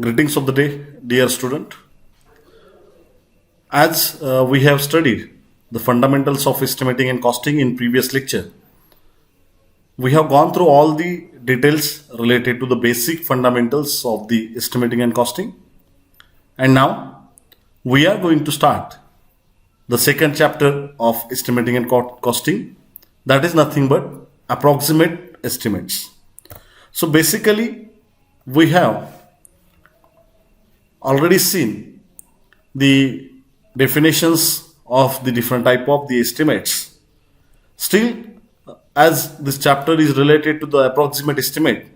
Greetings of the day, dear student. As we have studied the fundamentals of estimating and costing in previous lecture, we have gone through all the details related to the basic fundamentals of the estimating and costing. And now we are going to start the second chapter of estimating and costing. That is nothing but approximate estimates. So basically, we have already seen the definitions of the different type of the estimates. Still, as this chapter is related to the approximate estimate,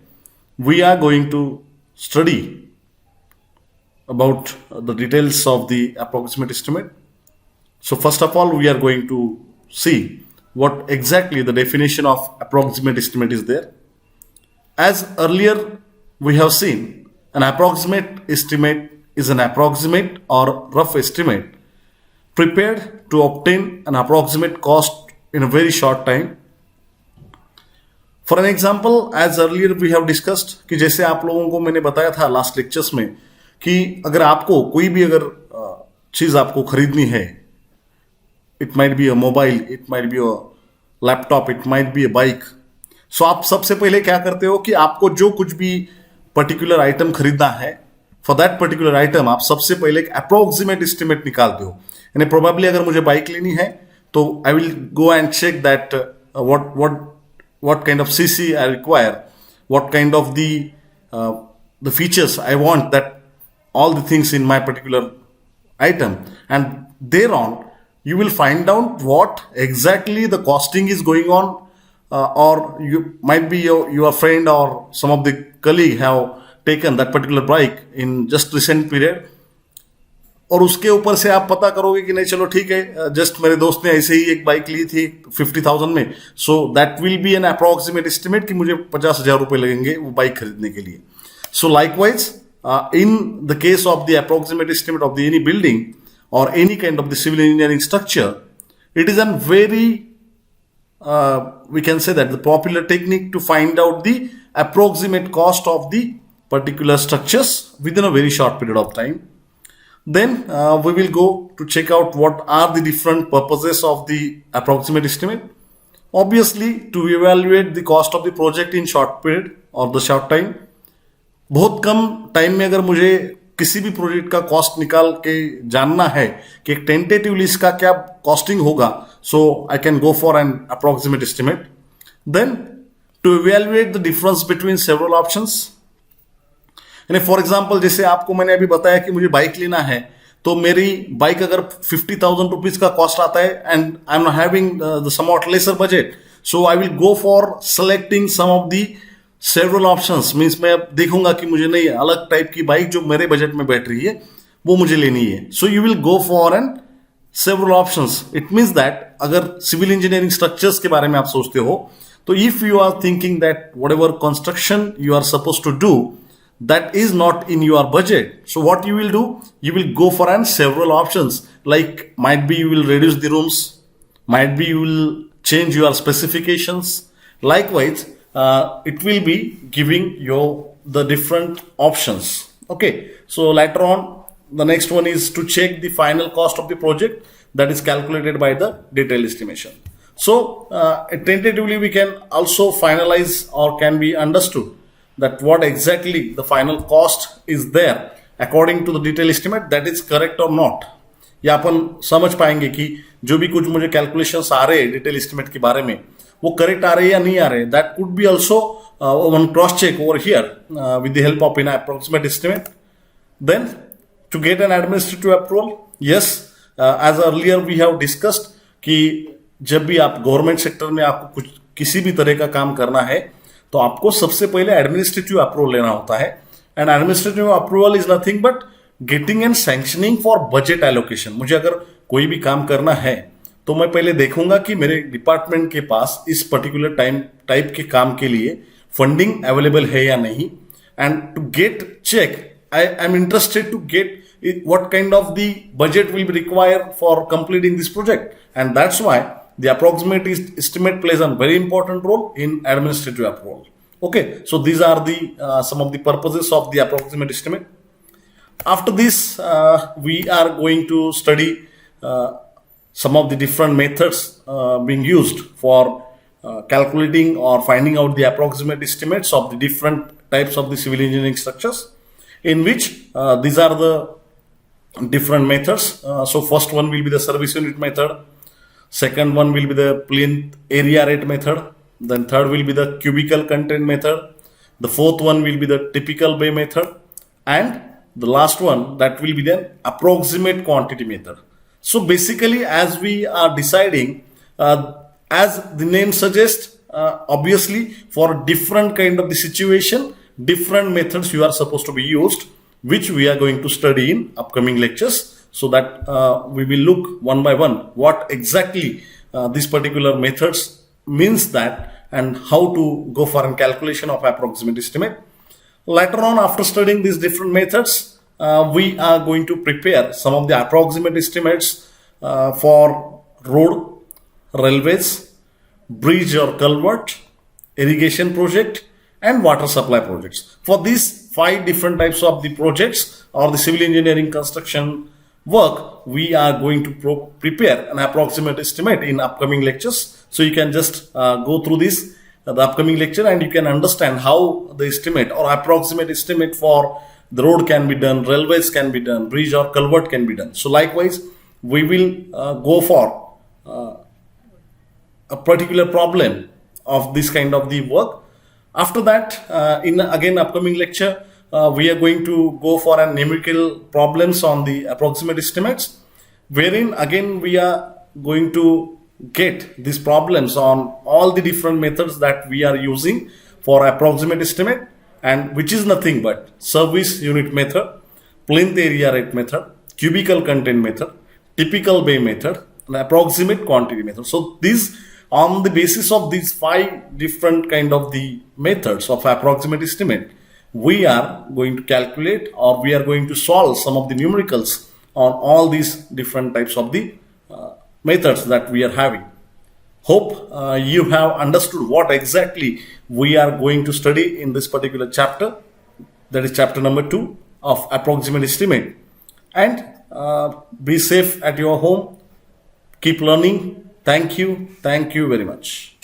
we are going to study about the details of the approximate estimate. So first of all, we are going to see what exactly the definition of approximate estimate is there. As earlier we have seen, an approximate estimate is an approximate or rough estimate prepared to obtain an approximate cost in a very short time. For an example, as earlier we have discussed कि जैसे आप लोगों को मैंने बताया था last lectures में कि अगर आपको कोई भी अगर चीज आपको खरीदनी है, it might be a mobile, it might be a laptop, it might be a bike, so आप सबसे पहले क्या करते हो कि आपको जो कुछ भी पर्टिकुलर आइटम खरीदना है, फॉर दैट पर्टिकुलर आइटम आप सबसे पहले एक अप्रोक्सीमेट एस्टिमेट निकालते हो. यानी प्रोबेबली अगर मुझे बाइक लेनी है तो I will go and check that what kind of cc I require, what kind of the features I want, that all the things in my particular item, and thereon you will find out what exactly the costing is going on, or you might be your friend or some of the colleague have taken that particular bike in just recent period, और उसके ऊपर से आप पता करोगे कि नहीं चलो ठीक है, जस्ट मेरे दोस्त ने ऐसे ही एक बाइक ली थी 50,000 में, so that will be N approximate estimate कि मुझे 50,000 रुपए लगेंगे वो बाइक खरीदने के लिए. So likewise in the case of the approximate estimate of the any building or any kind of the civil engineering structure, it is an very we can say that the popular technique to find out the approximate cost of the particular structures within a very short period of time. Then we will go to check out what are the different purposes of the approximate estimate. Obviously, to evaluate the cost of the project in short period or the short time. बहुत कम time में अगर मुझे किसी भी project का cost निकाल के जानना है कि एक टेंटेटिवली इसका क्या कॉस्टिंग होगा, so I can go for an approximate estimate. Then to evaluate the difference between several options. यानी फॉर एग्जाम्पल जैसे आपको मैंने अभी बताया कि मुझे बाइक लेना है, तो मेरी बाइक अगर 50,000 रुपीज का कॉस्ट आता है and I am having the somewhat lesser budget, so I will go for selecting some of the several options. Means मैं अब देखूंगा कि मुझे नहीं अलग टाइप की बाइक जो मेरे बजट में बैठ रही है वो मुझे लेनी है. So you will go for an several options. It means that अगर सिविल इंजीनियरिंग स्ट्रक्चर्स के बारे में आप सोचते हो, तो if you are thinking that whatever construction you are suppose to do that is not in your budget, so what you will do, you will go for an several options, like might be you will reduce the rooms, might be you will change your specifications. Likewise, it will be giving you the different options. Okay, so later on the next one is to check the final cost of the project, that is calculated by the detailed estimation. So tentatively we can also finalize or can be understood that what exactly the final cost is there according to the detail estimate, that is correct or not. या अपन समझ पाएंगे कि जो भी कुछ मुझे calculations आ रहे हैं डिटेल एस्टिमेट के बारे में वो करेक्ट आ रहे हैं या नहीं आ रहे. That could be also one cross check over here with the help of in approximate estimate. Then to get an administrative approval, yes as earlier we have discussed कि जब भी आप गवर्नमेंट सेक्टर में आपको कुछ किसी भी तरह का काम करना है तो आपको सबसे पहले एडमिनिस्ट्रेटिव अप्रूवल लेना होता है. And administrative approval is nothing but getting and sanctioning for budget allocation. मुझे अगर कोई भी काम करना है तो मैं पहले देखूंगा कि मेरे डिपार्टमेंट के पास इस पर्टिकुलर टाइप के काम के लिए फंडिंग अवेलेबल है या नहीं. And to get check, I am interested to get what kind of the budget will be required for completing this project, and that's why the approximate estimate plays a very important role in administrative approval. Okay, so these are the some of the purposes of the approximate estimate. After this, we are going to study some of the different methods being used for calculating or finding out the approximate estimates of the different types of the civil engineering structures, in which these are the different methods. So first one will be the service unit method, second one will be the plinth area rate method, then third will be the cubical content method, the fourth one will be the typical bay method, and the last one, that will be the approximate quantity method. So basically, as we are deciding, as the name suggests, obviously for different kind of the situation, different methods you are supposed to be used, which we are going to study in upcoming lectures, so that we will look one by one what exactly these particular methods means that, and how to go for a calculation of approximate estimate. Later on, after studying these different methods, we are going to prepare some of the approximate estimates for road, railways, bridge or culvert, irrigation project, and water supply projects. For these 5 different types of the projects or the civil engineering construction work, we are going to prepare an approximate estimate in upcoming lectures. So you can just go through this the upcoming lecture, and you can understand how the estimate or approximate estimate for the road can be done, railways can be done, bridge or culvert can be done. So likewise, we will go for a particular problem of this kind of the work. After that, in again upcoming lecture, we are going to go for a numerical problems on the approximate estimates, wherein again we are going to get these problems on all the different methods that we are using for approximate estimate, and which is nothing but service unit method, plinth area rate method, cubical content method, typical bay method, and approximate quantity method. So these, on the basis of these 5 different kind of the methods of approximate estimate, we are going to calculate, or we are going to solve some of the numericals on all these different types of the methods that we are having. Hope you have understood what exactly we are going to study in this particular chapter, that is chapter number 2 of approximate estimate. And be safe at your home, keep learning. Thank you very much.